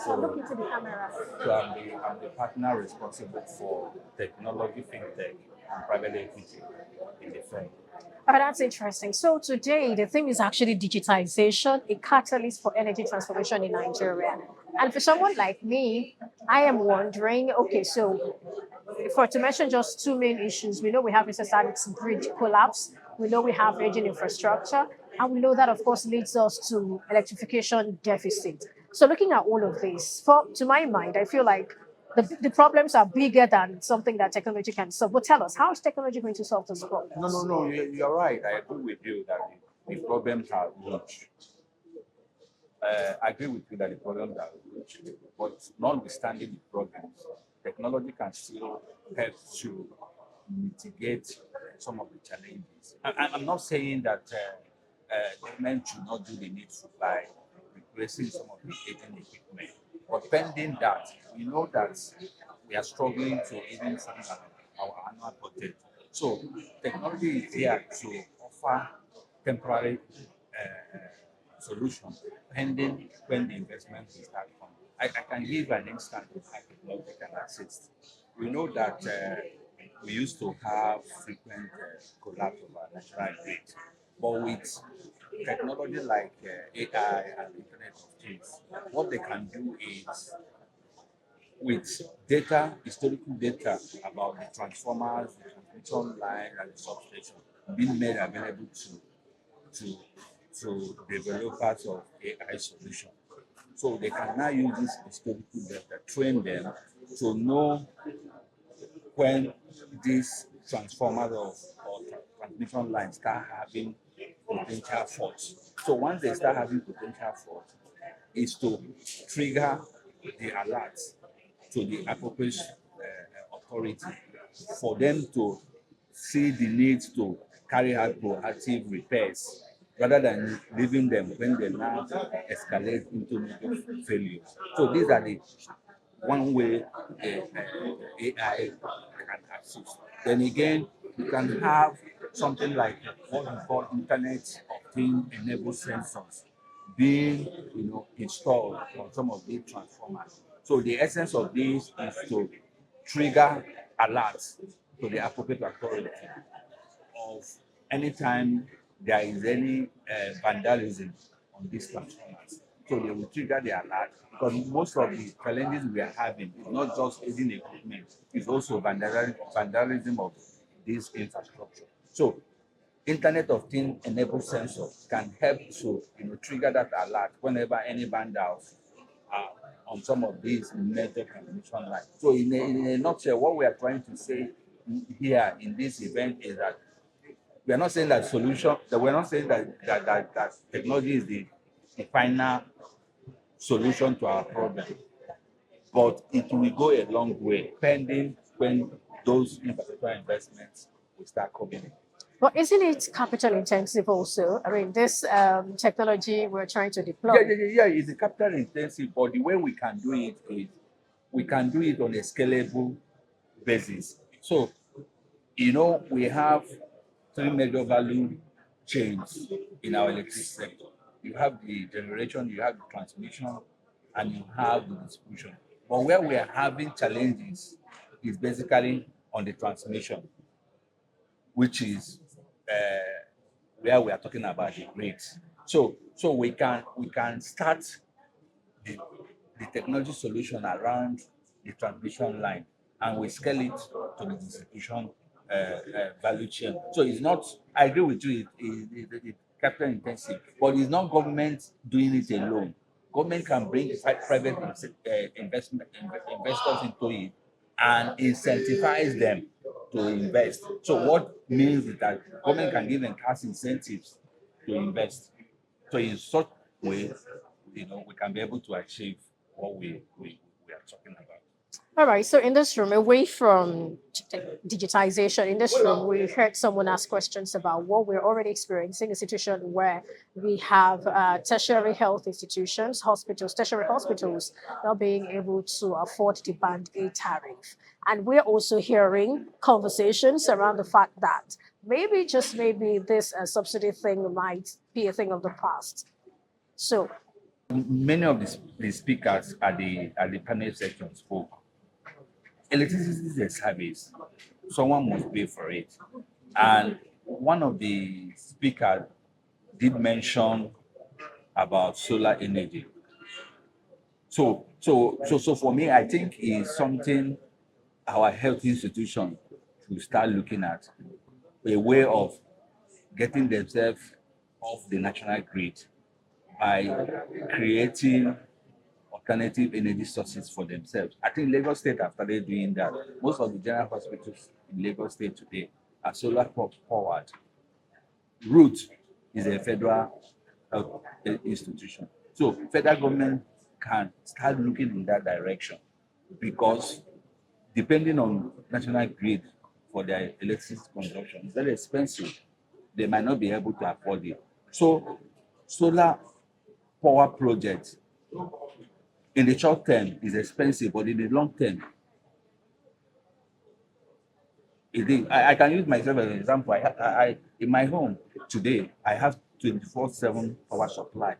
So look into the camera. So I'm the partner responsible for technology, fintech, and private equity in the firm. Oh, that's interesting. So today, the theme is actually digitization, a catalyst for energy transformation in Nigeria. And for someone like me, I am wondering, okay, so for to mention just two main issues, we know we have SSR's bridge collapse, we know we have aging infrastructure, and we know that, of course, leads us to electrification deficit. So looking at all of this, to my mind, I feel like the problems are bigger than something that technology can solve. But tell us, how is technology going to solve those problems? No, you're right. I agree with you that the problems are huge. I agree with you that the problems are huge. But notwithstanding the problems, technology can still help to mitigate some of the challenges. I'm not saying that government should not do the needful by replacing some of the aging equipment. But pending that, we know that we are struggling to even fund our annual budget. So technology is here to offer temporary solution pending when the investment will start coming. I can give an instance of how technology can assist. We know that we used to have frequent collapse of our national grid, but with technology like AI and Internet of Things, what they can do is with data, historical data about the transformers, the transmission line, and the substation being made available to to developers of AI solution. So they can now use this historical data, train them to know when these transformers or transmission lines start having potential faults. So once they start having potential faults, is to trigger the alerts to the appropriate authority for them to see the need to carry out proactive repairs rather than leaving them when they now escalate into major failures. So these are the one way AI can assist. Then again, you can have something like what we call Internet of Things enabled sensors being installed on some of these transformers. So the essence of this is to trigger alerts to the appropriate authority of anytime there is any vandalism on these transformers. So they will trigger the alert because most of the challenges we are having is not just aging equipment, it's also vandalism of this infrastructure. So Internet of Things enabled sensors can help to trigger that alert whenever any vandals are on some of these major transmission lines. So in a nutshell, what we are trying to say here in this event is that we are not saying that solution that we're not saying that technology is the final solution to our problem, but it will go a long way pending when those infrastructure investments will start coming in. But isn't it capital intensive also? I mean, this technology we're trying to deploy. It's a capital intensive, but the way we can do it is we can do it on a scalable basis. So, we have three major value chains in our electric sector. You have the generation, you have the transmission, and you have the distribution. But where we are having challenges is basically on the transmission, which is where we are talking about the rates. So we can start the, the technology solution around the transmission line and we scale it to the distribution value chain. So it's not, I agree with you, it's capital intensive, but it's not government doing it alone. Government can bring private investors into it and incentivize them to invest. So what means is that government can give them cash incentives to invest. So in such way, we can be able to achieve what we are talking about. All right. So in this room, away from digitization, in this room, we heard someone ask questions about what we're already experiencing, a situation where we have tertiary health institutions, hospitals, tertiary hospitals not being able to afford the band A tariff. And we're also hearing conversations around the fact that maybe, just maybe, this subsidy thing might be a thing of the past. So Many of the speakers at the panel section spoke. Electricity is a service. Someone must pay for it. And one of the speakers did mention about solar energy. So for me, I think is something our health institution should start looking at, a way of getting themselves off the national grid by creating alternative energy sources for themselves. I think Lagos State have started doing that. Most of the general hospitals in Lagos State today are solar powered. Root is a federal health institution. So federal government can start looking in that direction, because depending on national grid for their electricity consumption, it's very expensive. They might not be able to afford it. So solar power projects in the short term is expensive, but in the long term, it is. I can use myself as an example. I in my home today, I have 24/7 power supply.